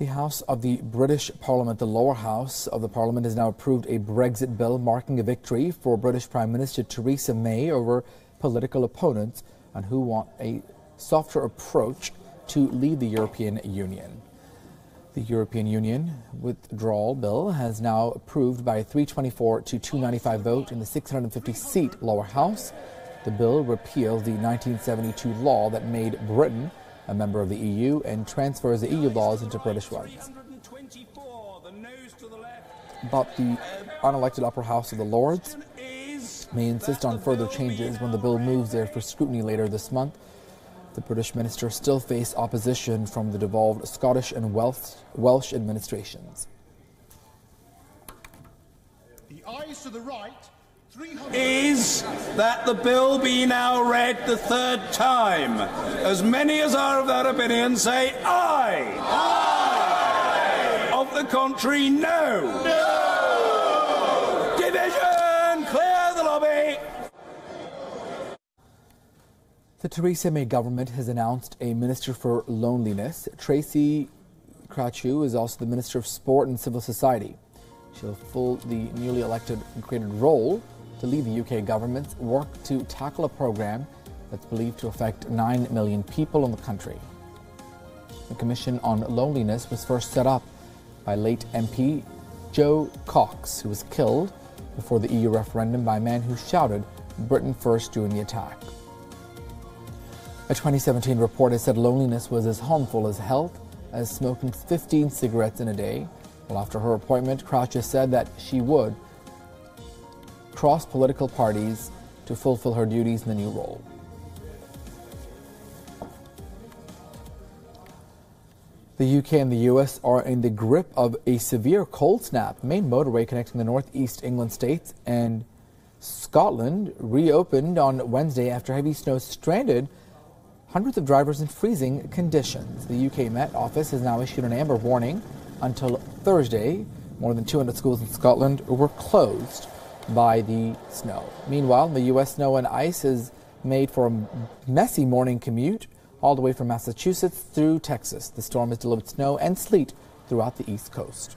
The House of the British Parliament, the lower house of the Parliament, has now approved a Brexit Bill, marking a victory for British Prime Minister Theresa May over political opponents and who want a softer approach to leave the European Union. The European Union withdrawal bill has now approved by a 324 to 295 vote in the 650-seat lower house. The bill repeals the 1972 law that made Britain a member of the EU and transfers the EU laws into British ones. But the unelected upper house of the Lords may insist on further changes when the bill moves there for scrutiny later this month. The British minister still face opposition from the devolved Scottish and Welsh administrations. The ayes to the right is that the bill be now read the third time. As many as are of that opinion say aye. Aye. Of the contrary, no. No. Division, clear the lobby. The Theresa May government has announced a Minister for Loneliness. Tracy Cratchew is also the Minister of Sport and Civil Society. She'll fill the newly elected and created role to lead the UK government's work to tackle a program that's believed to affect 9 million people in the country. The Commission on Loneliness was first set up by late MP Joe Cox, who was killed before the EU referendum by a man who shouted "Britain first" during the attack. A 2017 report has said loneliness was as harmful as health as smoking 15 cigarettes in a day. Well, after her appointment, Crouch has said that she would cross political parties to fulfill her duties in the new role. The UK and the US are in the grip of a severe cold snap. The main motorway connecting the northeast England states and Scotland reopened on Wednesday after heavy snow stranded hundreds of drivers in freezing conditions. The UK Met Office has now issued an amber warning until Thursday. More than 200 schools in Scotland were closed by the snow. Meanwhile, the U.S. snow and ice is made for a messy morning commute all the way from Massachusetts through Texas. The storm has delivered snow and sleet throughout the East Coast.